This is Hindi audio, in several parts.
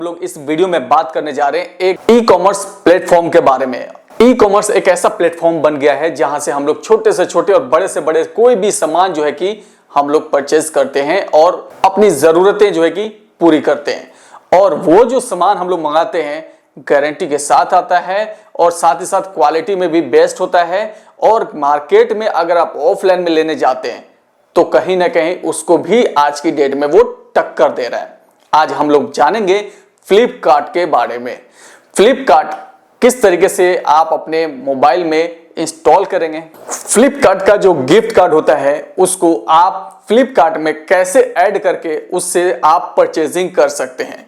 लोग इस वीडियो में बात करने जा रहे हैं एक ई कॉमर्स प्लेटफॉर्म के बारे में। ई कॉमर्स एक ऐसा प्लेटफॉर्म बन गया है जहां से हम लोग छोटे से छोटे और बड़े से बड़े कोई भी सामान जो है कि हम लोग परचेज करते हैं और अपनी जरूरतें जो है कि पूरी करते हैं। और वो जो सामान हम लोग मंगाते हैं गारंटी के साथ आता है और साथ ही साथ क्वालिटी में भी बेस्ट होता है। और मार्केट में अगर आप ऑफलाइन में लेने जाते हैं तो कहीं ना कहीं उसको भी आज की डेट में वो टक्कर दे रहा है। आज हम लोग जानेंगे फ्लिपकार्ट के बारे में। फ्लिपकार्ट किस तरीके से आप अपने मोबाइल में इंस्टॉल करेंगे, फ्लिपकार्ट का जो गिफ्ट कार्ड होता है उसको आप फ्लिपकार्ट में कैसे ऐड करके उससे आप परचेजिंग कर सकते हैं,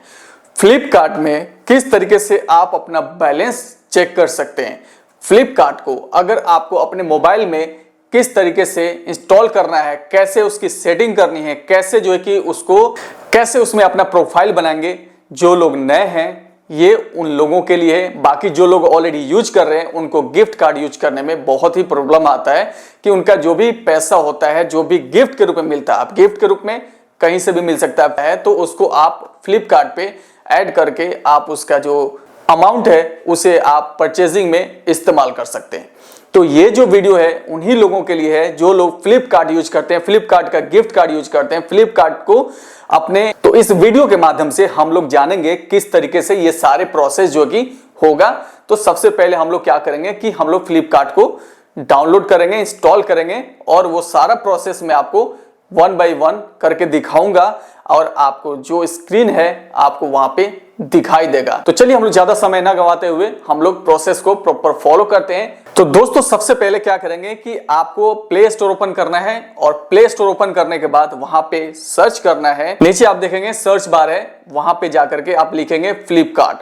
फ्लिपकार्ट में किस तरीके से आप अपना बैलेंस चेक कर सकते हैं, फ्लिपकार्ट को अगर आपको अपने मोबाइल में किस तरीके से इंस्टॉल करना है, कैसे उसकी सेटिंग करनी है, कैसे जो है कि उसको कैसे उसमें अपना प्रोफाइल बनाएंगे। जो लोग नए हैं ये उन लोगों के लिए है, बाकी जो लोग ऑलरेडी यूज कर रहे हैं उनको गिफ्ट कार्ड यूज करने में बहुत ही प्रॉब्लम आता है कि उनका जो भी पैसा होता है, जो भी गिफ्ट के रूप में मिलता है, आप गिफ्ट के रूप में कहीं से भी मिल सकता है, तो उसको आप फ्लिपकार्ट पे ऐड करके आप उसका जो अमाउंट है उसे आप परचेजिंग में इस्तेमाल कर सकते हैं। तो ये जो वीडियो है उन्हीं लोगों के लिए है जो लोग फ्लिपकार्ट यूज करते हैं, फ्लिपकार्ट का गिफ्ट कार्ड यूज करते हैं, फ्लिपकार्ट को अपने। तो इस वीडियो के माध्यम से हम लोग जानेंगे किस तरीके से ये सारे प्रोसेस जो कि होगा। तो सबसे पहले हम लोग क्या करेंगे कि हम लोग फ्लिपकार्ट को डाउनलोड करेंगे, इंस्टॉल करेंगे और वो सारा प्रोसेस मैं आपको वन बाय वन करके दिखाऊंगा और आपको जो स्क्रीन है आपको वहां पे दिखाई देगा। तो चलिए हम लोग ज्यादा समय ना गंवाते हुए हम लोग प्रोसेस को प्रॉपर फॉलो करते हैं। तो दोस्तों सबसे पहले क्या करेंगे कि आपको प्ले स्टोर ओपन करना है और प्ले स्टोर ओपन करने के बाद वहां पे सर्च करना है। नीचे आप देखेंगे सर्च बार है, वहां पे जाकर के आप लिखेंगे फ्लिपकार्ट।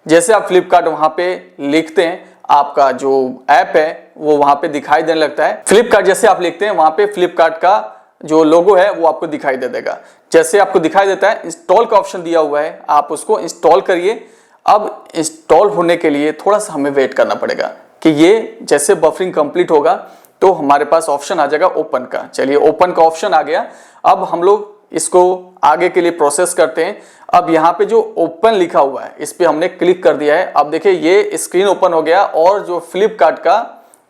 जैसे आप फ्लिपकार्ट वहां पे लिखते हैं आपका जो ऐप है वो वहां पे दिखाई देने लगता है। फ्लिपकार्ट जैसे आप लिखते हैं वहां पे फ्लिपकार्ट का जो लोगो है वो आपको दिखाई दे देगा। जैसे आपको दिखाई देता है इंस्टॉल का ऑप्शन दिया हुआ है, आप उसको इंस्टॉल करिए। अब इंस्टॉल होने के लिए थोड़ा सा हमें वेट करना पड़ेगा कि ये जैसे बफरिंग कंप्लीट होगा तो हमारे पास ऑप्शन आ जाएगा ओपन का। चलिए ओपन का ऑप्शन आ गया। अब हम लोग इसको आगे के लिए प्रोसेस करते हैं। अब यहाँ पे जो ओपन लिखा हुआ है इस पे हमने क्लिक कर दिया है। अब देखिए ये स्क्रीन ओपन हो गया और जो फ्लिपकार्ट का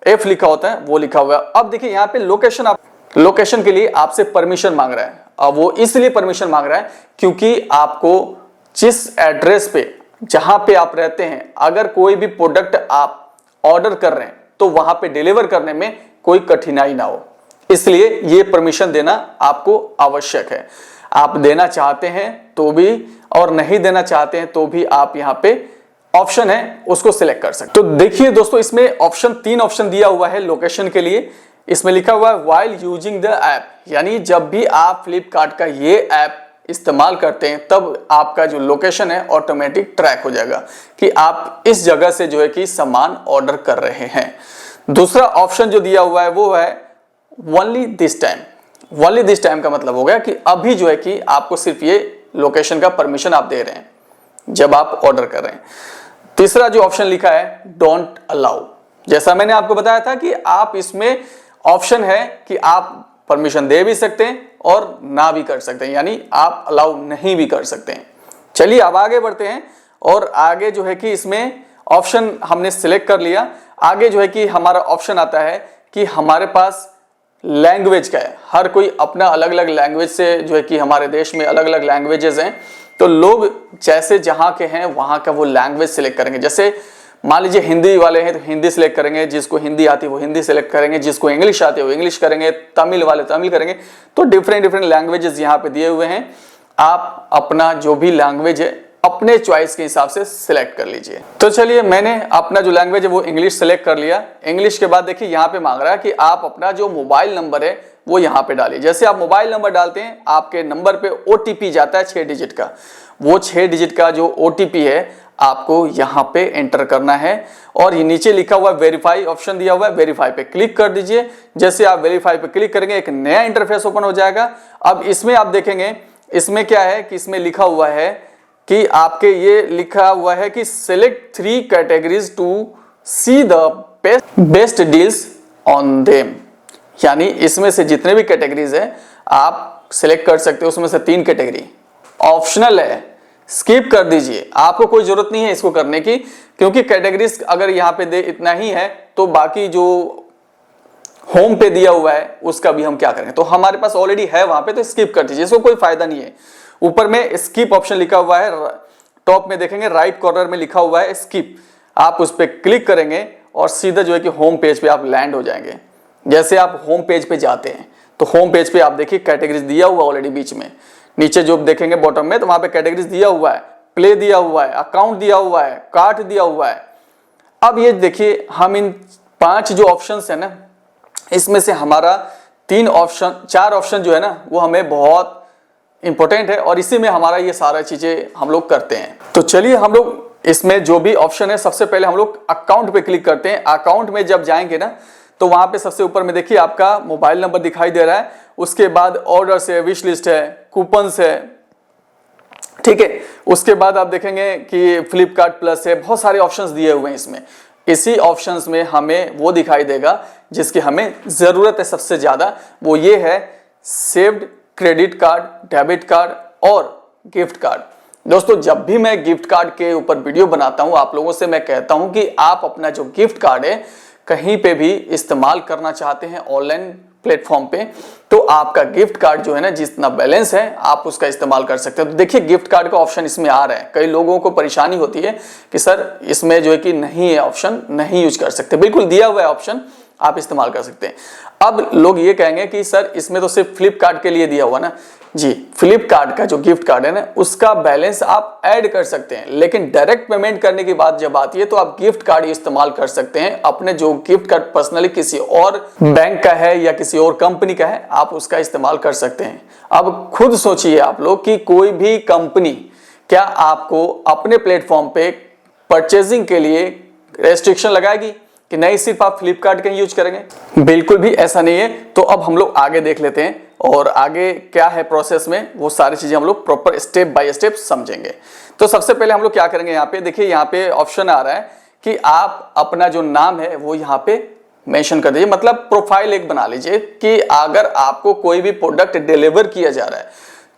एफ लिखा होता है वो लिखा हुआ है। अब देखिए यहाँ पे लोकेशन के लिए आपसे परमिशन मांग रहा है। अब वो इसलिए परमिशन मांग रहा है क्योंकि आपको जिस एड्रेस पे जहां पे आप रहते हैं अगर कोई भी प्रोडक्ट आप ऑर्डर कर रहे हैं तो वहां पे डिलीवर करने में कोई कठिनाई ना हो, इसलिए ये परमिशन देना आपको आवश्यक है। आप देना चाहते हैं तो भी और नहीं देना चाहते हैं तो भी आप यहाँ पे ऑप्शन है उसको सिलेक्ट कर सकते। तो देखिए दोस्तों इसमें तीन ऑप्शन दिया हुआ है लोकेशन के लिए। इसमें लिखा हुआ है व्हाइल यूजिंग द ऐप, यानी जब भी आप फ्लिपकार्ट का ये ऐप इस्तेमाल करते हैं तब आपका जो लोकेशन है ऑटोमेटिक ट्रैक हो जाएगा कि आप इस जगह से जो है कि सामान ऑर्डर कर रहे हैं। दूसरा ऑप्शन जो दिया हुआ है वो है only this time. Only this time का मतलब हो गया कि अभी जो है कि आपको सिर्फ ये लोकेशन का परमिशन आप दे रहे हैं जब आप ऑर्डर कर रहे हैं। तीसरा जो ऑप्शन लिखा है डोंट अलाउ, जैसा मैंने आपको बताया था कि आप इसमें ऑप्शन है कि आप परमिशन दे भी सकते हैं और ना भी कर सकते हैं, यानी आप अलाउ नहीं भी कर सकते हैं। चलिए अब आगे बढ़ते हैं और आगे जो है कि इसमें ऑप्शन हमने सिलेक्ट कर लिया। आगे जो है कि हमारा ऑप्शन आता है कि हमारे पास लैंग्वेज का है। हर कोई अपना अलग अलग लैंग्वेज से जो है कि हमारे देश में अलग अलग लैंग्वेजेस हैं, तो लोग जैसे जहाँ के हैं वहाँ का वो लैंग्वेज सिलेक्ट करेंगे। जैसे मान लीजिए हिंदी वाले हैं तो हिंदी सिलेक्ट करेंगे, जिसको हिंदी आती है वो हिंदी सिलेक्ट करेंगे, जिसको इंग्लिश आती है वो इंग्लिश करेंगे, तमिल वाले तमिल करेंगे। तो डिफरेंट लैंग्वेजेस यहाँ पे दिए हुए हैं। आप अपना जो भी लैंग्वेज है अपने चॉइस के हिसाब से सिलेक्ट कर लीजिए। तो चलिए मैंने अपना जो लैंग्वेज है वो इंग्लिश सेलेक्ट कर लिया। इंग्लिश के बाद देखिए यहाँ पे मांग रहा है कि आप अपना जो मोबाइल नंबर है वो यहाँ पे डालिए। जैसे आप मोबाइल नंबर डालते हैं आपके नंबर पे OTP जाता है 6 डिजिट का। वो 6 डिजिट का जो OTP है आपको यहाँ पे एंटर करना है और ये नीचे लिखा हुआ वेरीफाई ऑप्शन दिया हुआ है, वेरीफाई पे क्लिक कर दीजिए। जैसे आप वेरीफाई पे क्लिक करेंगे एक नया इंटरफेस ओपन हो जाएगा। अब इसमें आप देखेंगे इसमें क्या है कि इसमें लिखा हुआ है कि आपके ये लिखा हुआ है कि select 3 categories to see the best deals on them, यानी इसमें से जितने भी कैटेगरीज है आप सिलेक्ट कर सकते हो। उसमें से 3 कैटेगरी ऑप्शनल है स्किप कर दीजिए, आपको कोई जरूरत नहीं है इसको करने की, क्योंकि कैटेगरीज अगर यहाँ पे दे इतना ही है तो बाकी जो होम पे दिया हुआ है उसका भी हम क्या करेंगे, तो हमारे पास ऑलरेडी है वहां पे, तो स्किप कर दीजिए, इसको कोई फायदा नहीं है। ऊपर में स्किप ऑप्शन लिखा हुआ है, टॉप में देखेंगे राइट कॉर्नर में लिखा हुआ है स्किप, आप उस पर क्लिक करेंगे और सीधा जो है कि होम पेज पे आप लैंड हो जाएंगे। जैसे आप होम पेज पे जाते हैं तो होम पेज पे आप देखिए कैटेगरीज दिया हुआ ऑलरेडी बीच में, नीचे जो देखेंगे बॉटम में तो वहां पे कैटेगरीज दिया हुआ है, प्ले दिया हुआ है, अकाउंट दिया हुआ है, कार्ट दिया हुआ है। अब ये देखिए हम इन 5 जो ऑप्शंस है ना, इसमें से हमारा 4 ऑप्शन जो है ना वो हमें बहुत इंपॉर्टेंट है और इसी में हमारा ये सारा चीजें हम लोग करते हैं। तो चलिए हम लोग इसमें जो भी ऑप्शन है सबसे पहले हम लोग अकाउंट पे क्लिक करते हैं। अकाउंट में जब जाएंगे ना तो वहां पे सबसे ऊपर में देखिए आपका मोबाइल नंबर दिखाई दे रहा है, उसके बाद ऑर्डर्स है, विश लिस्ट है, कूपन्स है, ठीक है। उसके बाद आप देखेंगे कि फ्लिपकार्ट प्लस है, बहुत सारे ऑप्शंस दिए हुए हैं इसमें। इसी ऑप्शंस में हमें वो दिखाई देगा जिसकी हमें जरूरत है सबसे ज्यादा, वो ये है saved credit card, debit card और गिफ्ट कार्ड। दोस्तों जब भी मैं गिफ्ट कार्ड के ऊपर वीडियो बनाता हूं आप लोगों से मैं कहता हूं कि आप अपना जो गिफ्ट कार्ड है कहीं पे भी इस्तेमाल करना चाहते हैं ऑनलाइन प्लेटफॉर्म पे, तो आपका गिफ्ट कार्ड जो है ना जितना बैलेंस है आप उसका इस्तेमाल कर सकते हो। तो देखिए गिफ्ट कार्ड का ऑप्शन इसमें आ रहा है, कई लोगों को परेशानी होती है कि सर इसमें जो है कि नहीं है ऑप्शन, नहीं यूज कर सकते, बिल्कुल दिया हुआ है ऑप्शन, आप इस्तेमाल कर सकते हैं। अब लोग ये कहेंगे कि सर इसमें तो सिर्फ फ्लिपकार्ट के लिए दिया हुआ ना, जी फ्लिपकार्ट का जो गिफ्ट कार्ड है ना उसका बैलेंस आप ऐड कर सकते हैं, लेकिन डायरेक्ट पेमेंट करने की बात जब आती है तो आप गिफ्ट कार्ड इस्तेमाल कर सकते हैं। अपने जो गिफ्ट कार्ड पर्सनली किसी और बैंक का है या किसी और कंपनी का है आप उसका इस्तेमाल कर सकते हैं। अब खुद सोचिए आप लोग कि कोई भी कंपनी क्या आपको अपने प्लेटफॉर्म पे परचेजिंग के लिए रेस्ट्रिक्शन लगाएगी कि नहीं सिर्फ आप फ्लिपकार्ट का यूज करेंगे? बिल्कुल भी ऐसा नहीं है। तो अब हम लोग आगे देख लेते हैं और आगे क्या है प्रोसेस में वो सारी चीजें हम लोग प्रॉपर स्टेप बाय स्टेप समझेंगे। तो सबसे पहले हम लोग क्या करेंगे, यहाँ पे देखिए यहाँ पे ऑप्शन आ रहा है कि आप अपना जो नाम है वो यहाँ पे मेंशन कर दीजिए, मतलब प्रोफाइल एक बना लीजिए कि अगर आपको कोई भी प्रोडक्ट डिलीवर किया जा रहा है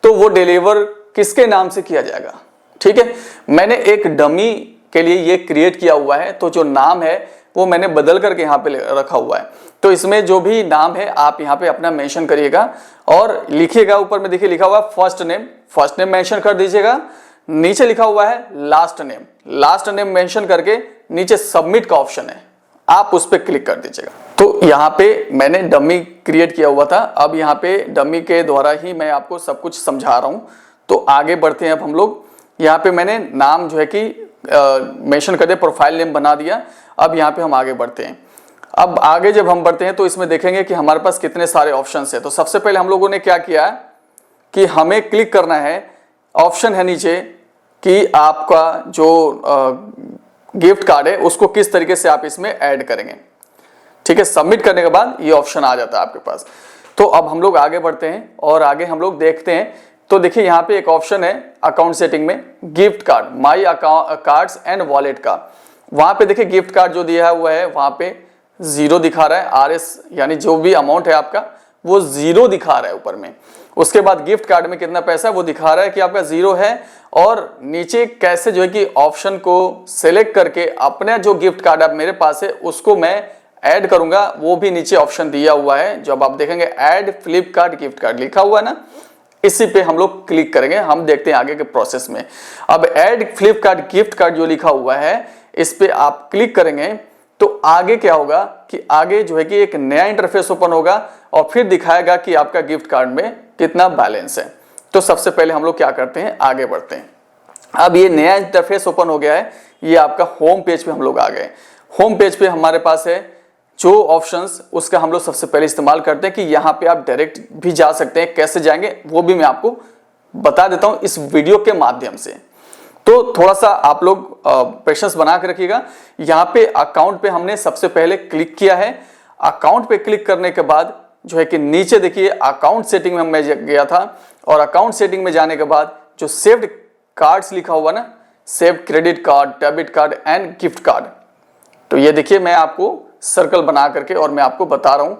तो वो डिलीवर किसके नाम से किया जाएगा। ठीक है, मैंने एक डमी के लिए ये क्रिएट किया हुआ है, तो जो नाम है वो मैंने बदल करके यहाँ पे रखा हुआ है। तो इसमें जो भी नाम है आप यहाँ पे अपना मेंशन करिएगा और लिखिएगा। ऊपर में देखिए लिखा हुआ है फर्स्ट नेम मेंशन कर दीजिएगा, नीचे लिखा हुआ है लास्ट नेम मेंशन करके नीचे सबमिट का ऑप्शन है, आप उस पर क्लिक कर दीजिएगा। तो यहाँ पे मैंने डमी क्रिएट किया हुआ था, अब यहाँ पे डमी के द्वारा ही मैं आपको सब कुछ समझा रहा हूँ। तो आगे बढ़ते हैं अब हम लोग। यहाँ पे मैंने नाम जो है कि मेंशन कर दिया, प्रोफाइल नेम बना दिया। अब यहाँ पे हम आगे बढ़ते हैं। अब आगे जब हम बढ़ते हैं तो इसमें देखेंगे कि हमारे पास कितने सारे ऑप्शंस है। तो सबसे पहले हम लोगों ने क्या किया कि हमें क्लिक करना है, ऑप्शन है नीचे कि आपका जो गिफ्ट कार्ड है उसको किस तरीके से आप इसमें ऐड करेंगे। ठीक है, सबमिट करने के बाद ये ऑप्शन आ जाता है आपके पास। तो अब हम लोग आगे बढ़ते हैं और आगे हम लोग देखते हैं। तो देखिए यहाँ पे एक ऑप्शन है अकाउंट सेटिंग में gift card, my cards and wallet का। वहां पे देखिए गिफ्ट कार्ड जो दिया हुआ है वहां पे 0 दिखा रहा है, RS यानी जो भी अमाउंट है आपका वो 0 दिखा रहा है ऊपर में। उसके बाद गिफ्ट कार्ड में कितना पैसा है वो दिखा रहा है कि आपका 0 है। और नीचे कैसे जो है कि ऑप्शन को सिलेक्ट करके अपने जो गिफ्ट कार्ड आप मेरे पास है उसको मैं ऐड करूंगा, वो भी नीचे ऑप्शन दिया हुआ है। जब आप देखेंगे ऐड फ्लिपकार्ट गिफ्ट कार्ड लिखा हुआ है ना, इसी पे हम लोग क्लिक करेंगे। हम देखते हैं आगे के प्रोसेस में। अब ऐड फ्लिपकार्ट गिफ्ट कार्ड जो लिखा हुआ है इस पे आप क्लिक करेंगे तो आगे क्या होगा कि आगे जो है कि एक नया इंटरफेस ओपन होगा और फिर दिखाएगा कि आपका गिफ्ट कार्ड में कितना बैलेंस है। तो सबसे पहले हम लोग क्या करते हैं, आगे बढ़ते हैं। अब ये नया इंटरफेस ओपन हो गया है, ये आपका होम पेज पे हम लोग आ गए। होम पेज पे हमारे पास है जो ऑप्शंस, उसका हम लोग सबसे पहले इस्तेमाल करते हैं कि यहाँ पे आप डायरेक्ट भी जा सकते हैं। कैसे जाएंगे वो भी मैं आपको बता देता हूँ इस वीडियो के माध्यम से। तो थोड़ा सा आप लोग पेशेंस बना के रखिएगा। यहाँ पे अकाउंट पे हमने सबसे पहले क्लिक किया है। अकाउंट पे क्लिक करने के बाद जो है कि नीचे देखिए अकाउंट सेटिंग में मैं गया था और अकाउंट सेटिंग में जाने के बाद जो सेव्ड कार्ड्स लिखा हुआ ना, saved credit card, debit card and gift card, तो ये देखिए मैं आपको सर्कल बना करके और मैं आपको बता रहा हूं,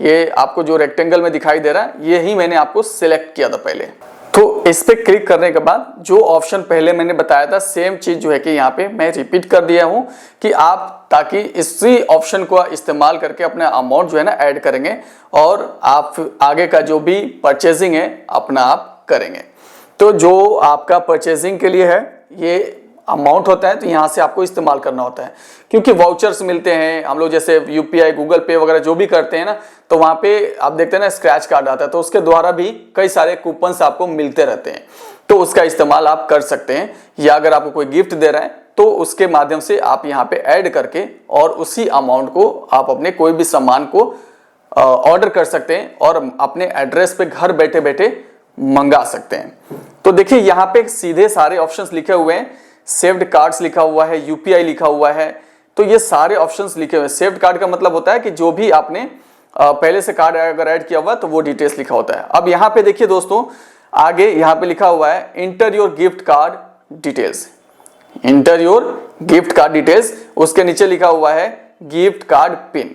ये आपको जो रेक्टेंगल में दिखाई दे रहा है यही मैंने आपको सिलेक्ट किया था पहले। तो इस पे क्लिक करने के बाद जो ऑप्शन पहले मैंने बताया था सेम चीज जो है कि यहाँ पे मैं रिपीट कर दिया हूँ कि आप ताकि इसी ऑप्शन को इस्तेमाल करके अपना अमाउंट जो है ना ऐड करेंगे और आप आगे का जो भी परचेजिंग है अपना आप करेंगे। तो जो आपका परचेजिंग के लिए है ये अमाउंट होता है तो यहाँ से आपको इस्तेमाल करना होता है, क्योंकि वाउचर्स मिलते हैं हम लोग जैसे यूपीआई गूगल पे वगैरह जो भी करते हैं ना, तो वहाँ पे आप देखते हैं ना स्क्रैच कार्ड आता है, तो उसके द्वारा भी कई सारे कूपन्स आपको मिलते रहते हैं, तो उसका इस्तेमाल आप कर सकते हैं। या अगर आपको कोई गिफ्ट दे रहा है तो उसके माध्यम से आप यहाँ पे ऐड करके और उसी अमाउंट को आप अपने कोई भी सामान को ऑर्डर कर सकते हैं और अपने एड्रेस पे घर बैठे बैठे मंगा सकते हैं। तो देखिए यहाँ पे सीधे सारे ऑप्शंस लिखे हुए हैं, सेव्ड कार्ड्स लिखा हुआ है, यूपीआई लिखा हुआ है, तो ये सारे ऑप्शंस लिखे हुए हैं। सेव्ड कार्ड का मतलब होता है कि जो भी आपने पहले से कार्ड अगर ऐड किया हुआ तो वो डिटेल्स लिखा होता है। अब यहाँ पे देखिए दोस्तों आगे यहाँ पे लिखा हुआ है inter your gift card details, inter your gift card details, उसके नीचे लिखा हुआ है गिफ्ट कार्ड पिन।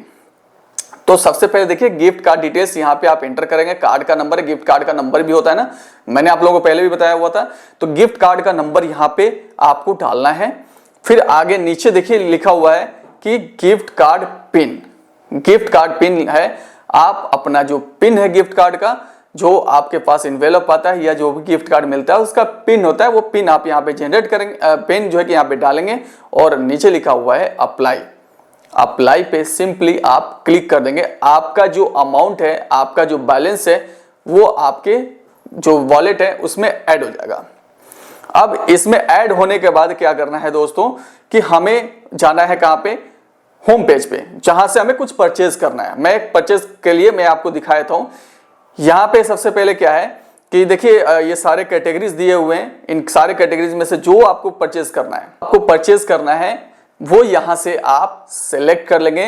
तो सबसे पहले देखिए गिफ्ट कार्ड डिटेल्स यहाँ पे आप एंटर करेंगे, कार्ड का नंबर है, गिफ्ट कार्ड का नंबर भी होता है ना, मैंने आप लोगों को पहले भी बताया हुआ था। तो गिफ्ट कार्ड का नंबर यहाँ पे आपको डालना है। फिर आगे नीचे देखिए लिखा हुआ है कि gift card pin, gift card pin है, आप अपना जो पिन है गिफ्ट कार्ड का, जो आपके पास इन्वेलप आता है या जो भी गिफ्ट कार्ड मिलता है उसका पिन होता है, वो पिन आप यहाँ पे जनरेट करेंगे, पिन जो है कि यहाँ पे डालेंगे और नीचे लिखा हुआ है अप्लाई। अप्लाई पे सिंपली आप क्लिक कर देंगे, आपका जो अमाउंट है, आपका जो बैलेंस है वो आपके जो वॉलेट है उसमें ऐड हो जाएगा। अब इसमें ऐड होने के बाद क्या करना है दोस्तों कि हमें जाना है कहां पे, होम पेज पे, जहां से हमें कुछ परचेज करना है। मैं परचेज के लिए मैं आपको दिखाया था, यहां पे सबसे पहले क्या है कि देखिए ये सारे कैटेगरीज दिए हुए हैं, इन सारे कैटेगरीज में से जो आपको परचेज करना है, आपको परचेज करना है वो यहां से आप सिलेक्ट कर लेंगे,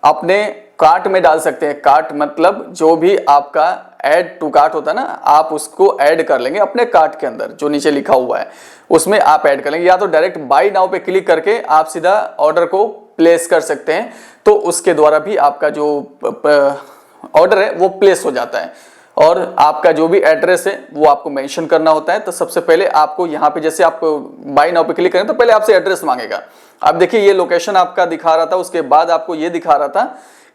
अपने कार्ट में डाल सकते हैं। कार्ट मतलब जो भी आपका ऐड टू कार्ट होता है ना, आप उसको ऐड कर लेंगे अपने कार्ट के अंदर, जो नीचे लिखा हुआ है उसमें आप ऐड कर लेंगे, या तो डायरेक्ट बाय नाउ पे क्लिक करके आप सीधा ऑर्डर को प्लेस कर सकते हैं, तो उसके द्वारा भी आपका जो ऑर्डर है वो प्लेस हो जाता है। और आपका जो भी एड्रेस है वो आपको मेंशन करना होता है। तो सबसे पहले आपको यहाँ पे जैसे आप बाय नाउ पे क्लिक करें तो पहले आपसे एड्रेस मांगेगा। अब देखिए ये लोकेशन आपका दिखा रहा था, उसके बाद आपको ये दिखा रहा था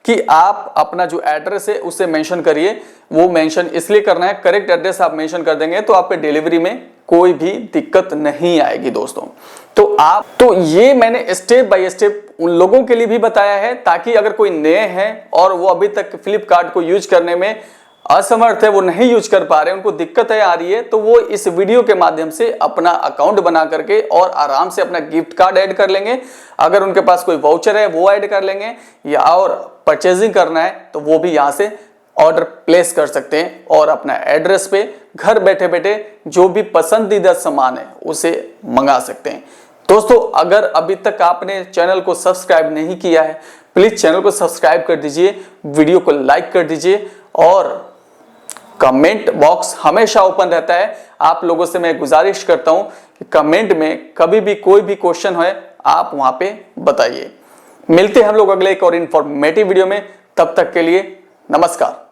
कि आप अपना जो एड्रेस है उसे मेंशन करिए। वो मेंशन इसलिए करना है, करेक्ट एड्रेस आप मेंशन कर देंगे तो आपके डिलीवरी में कोई भी दिक्कत नहीं आएगी दोस्तों। तो ये मैंने स्टेप बाय स्टेप उन लोगों के लिए भी बताया है ताकि अगर कोई नए हैं और वो अभी तक फ्लिपकार्ट को यूज करने में असमर्थ है, वो नहीं यूज कर पा रहे, उनको दिक्कत है आ रही है, तो वो इस वीडियो के माध्यम से अपना अकाउंट बना करके और आराम से अपना गिफ्ट कार्ड ऐड कर लेंगे। अगर उनके पास कोई वाउचर है वो ऐड कर लेंगे, या और परचेजिंग करना है तो वो भी यहाँ से ऑर्डर प्लेस कर सकते हैं और अपना एड्रेस पे घर बैठे बैठे जो भी पसंदीदा सामान है उसे मंगा सकते हैं। दोस्तों अगर अभी तक आपने चैनल को सब्सक्राइब नहीं किया है प्लीज चैनल को सब्सक्राइब कर दीजिए, वीडियो को लाइक कर दीजिए और कमेंट बॉक्स हमेशा ओपन रहता है। आप लोगों से मैं गुजारिश करता हूं कि कमेंट में कभी भी कोई भी क्वेश्चन है आप वहां पे बताइए। मिलते हैं हम लोग अगले एक और इन्फॉर्मेटिव वीडियो में, तब तक के लिए नमस्कार।